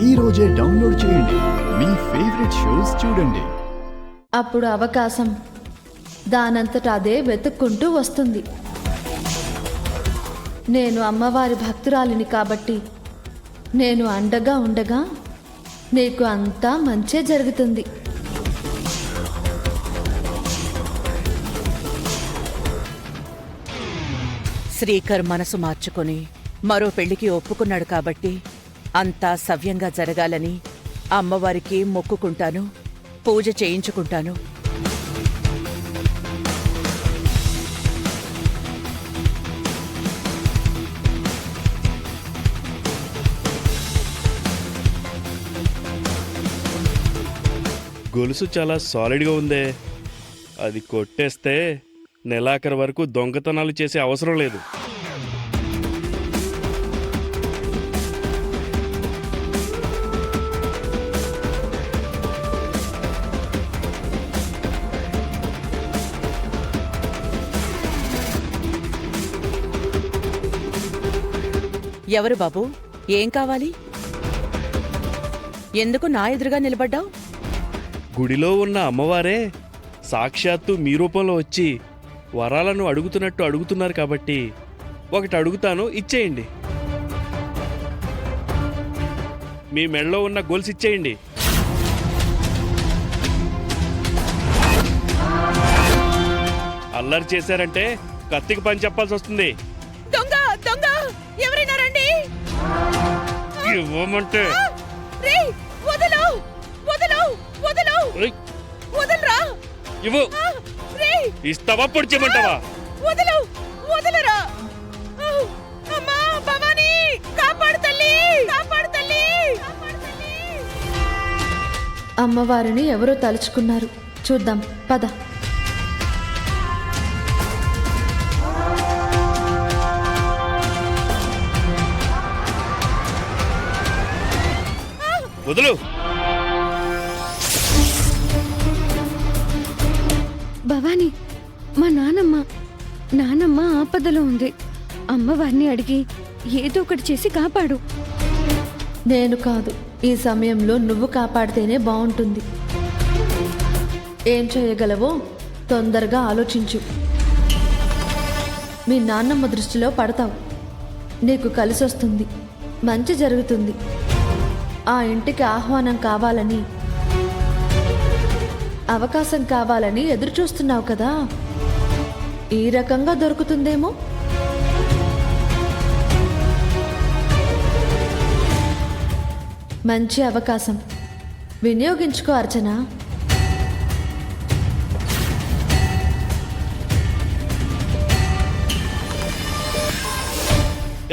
ఈ రోజే డౌన్లోడ్ చేయండి. మీ ఫేవరెట్ షోస్ చూడండి. అప్పుడు అవకాశం దానంతట అదే వెతుక్కుంటూ వస్తుంది. నేను అమ్మవారి భక్తురాలిని కాబట్టి నేను అండగా ఉండగా నీకు అంతా మంచే జరుగుతుంది. శ్రీకర్ మనసు మార్చుకొని మరో పెళ్లికి ఒప్పుకున్నాడు కాబట్టి అంతా సవ్యంగా జరగాలని అమ్మవారికి మొక్కుకుంటాను, పూజ చేయించుకుంటాను. గొలుసు చాలా సాలిడ్గా ఉందే. అది కొట్టేస్తే నెలాఖరు వరకు దొంగతనాలు చేసే అవసరం లేదు. ఎవరు బాబు? ఏం కావాలి? ఎందుకు నా ఎదురుగా నిలబడ్డావు? గుడిలో ఉన్న అమ్మవారే సాక్షాత్తు మీ రూపంలో వచ్చి వరాలను అడుగుతున్నట్టు అడుగుతున్నారు కాబట్టి ఒకటి అడుగుతాను, ఇచ్చేయండి. మీ మెడలో ఉన్న గొలుసు ఇచ్చేయండి. అల్లరి చేశారంటే కత్తికి పని చెప్పాల్సి వస్తుంది. దొంగ దొంగ ఎవరైనా రండి! ఇవ్వమంటే వదలు వదలు వదలు వదలరా! ఇవ్వు. ఇస్తావా పొడిచేయమంటావా? వదలు వదలరా! అమ్మా భవానీ, కాపాడు తల్లి, కాపాడు తల్లి! అమ్మవారిని ఎవరో తలుచుకున్నారు. చూద్దాం పద. వదులు. భవానీ, మా నానమ్మ ఆపదలో ఉంది. అమ్మవారిని అడిగి ఏదో ఒకటి చేసి కాపాడు. నేను కాదు, ఈ సమయంలో నువ్వు కాపాడితేనే బాగుంటుంది. ఏం చేయగలవో తొందరగా ఆలోచించు. మీ నాన్నమ్మ దృష్టిలో పడతావు. నీకు కలిసొస్తుంది, మంచి జరుగుతుంది. ఆ ఇంటికి ఆహ్వానం కావాలని, అవకాశం కావాలని ఎదురు చూస్తున్నావు కదా, ఈ రకంగా దొరుకుతుందేమో. మంచి అవకాశం, వినియోగించుకో అర్చన.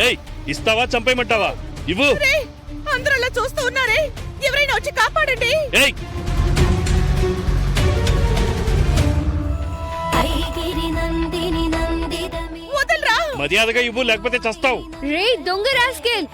ఏయ్, ఇస్తావా చంపేయమంటావా? ఇవ్వు. అందరూ అలా చూస్తూ ఉన్నారే, ఎవరైనా వచ్చి కాపాడండి. ఏయ్, వదలరా! మర్యాదగా ఇవ్వు, లేకపోతే చస్తావు. రే దొంగ రాస్కెల్!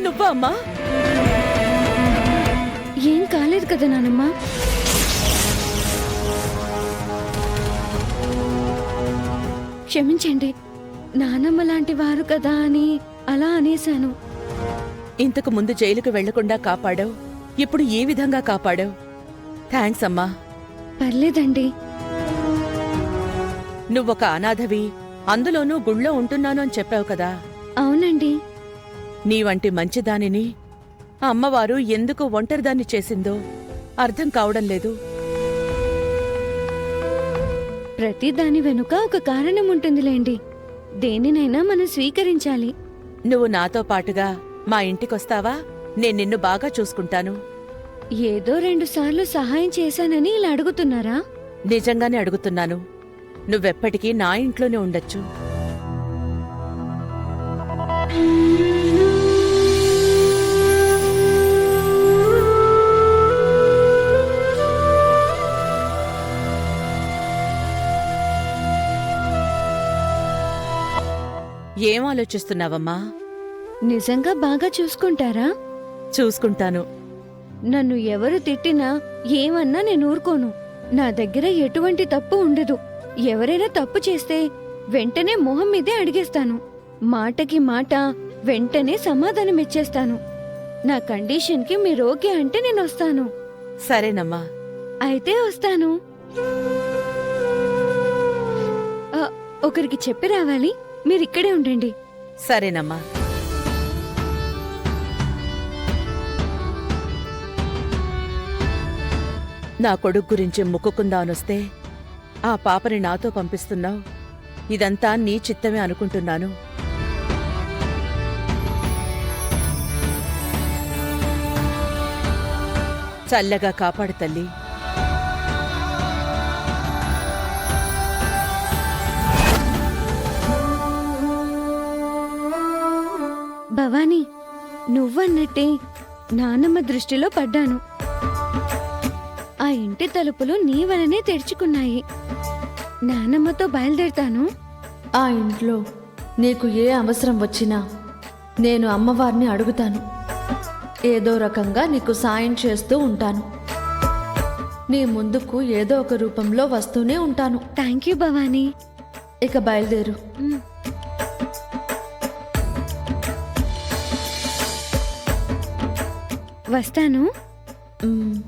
నువ్వా అమ్మా? ఏం కాలేదు కదా నానమ్మ? క్షమించండి, నానమ్మ లాంటి వారు కదా అని అలా అనేశాను. ఇంతకు ముందు జైలుకు వెళ్లకుండా కాపాడావు, ఇప్పుడు ఈ విధంగా కాపాడావు. థ్యాంక్స్ అమ్మా. పర్లేదండి. నువ్వొక అనాథవి, అందులోనూ గుళ్ళో ఉంటున్నాను అని చెప్పావు కదా. అవునండి. నీ వంటి మంచిదానిని అమ్మవారు ఎందుకు ఒంటరిదాన్ని చేసిందో అర్థం కావడం లేదు. ప్రతి దాని వెనుక ఒక కారణం ఉంటుందిలేండి. దేనినైనా మనం స్వీకరించాలి. నువ్వు నాతో పాటుగా మా ఇంటికొస్తావా? నేను నిన్ను బాగా చూసుకుంటాను. ఏదో 2 సార్లు సహాయం చేశానని ఇలా అడుగుతున్నారా? నిజంగానే అడుగుతున్నాను. నువ్వెప్పటికీ నా ఇంట్లోనే ఉండొచ్చు. ఏం ఆలోచిస్తున్నావమ్మా? నిజంగా బాగా చూసుకుంటారా? చూసుకుంటాను. నన్ను ఎవరు తిట్టినా ఏమన్నా నేను ఊరుకోను. నా దగ్గర ఎటువంటి తప్పు ఉండదు. ఎవరైనా తప్పు చేస్తే వెంటనే మొహం మీదే అడిగేస్తాను. మాటకి మాట వెంటనే సమాధానం ఇచ్చేస్తాను. నా కండిషన్కి మీరు ఓకే అంటే నేను వస్తాను. సరేనమ్మా. అయితే వస్తాను. ఒకరికి చెప్పి రావాలి, మీరిక్కడే ఉండండి. సరేనమ్మా. నా కొడుకు గురించి ముక్కుకుందానొస్తే ఆ పాపని నాతో పంపిస్తున్నావు. ఇదంతా నీ చిత్తమే అనుకుంటున్నాను. చల్లగా కాపాడు తల్లి. భవానీ, నువ్వన్నట్టే నానమ్మ దృష్టిలో పడ్డాను. ఆ ఇంటి తలుపులు నీ వలనే తెరుచుకున్నాయి. నానమ్మతో బయలుదేరుతాను. ఆ ఇంట్లో నీకు ఏ అవసరం వచ్చినా నేను అమ్మవారిని అడుగుతాను. ఏదో రకంగా నీకు సాయం చేస్తూ ఉంటాను. నీ ముందుకు ఏదో ఒక రూపంలో వస్తూనే ఉంటాను. Thank you Bhavani. ఇక బయలుదేరు. వస్తాను. మ్.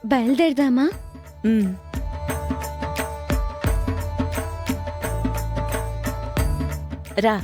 బయలుదేరదామా? ఉమ్. రా.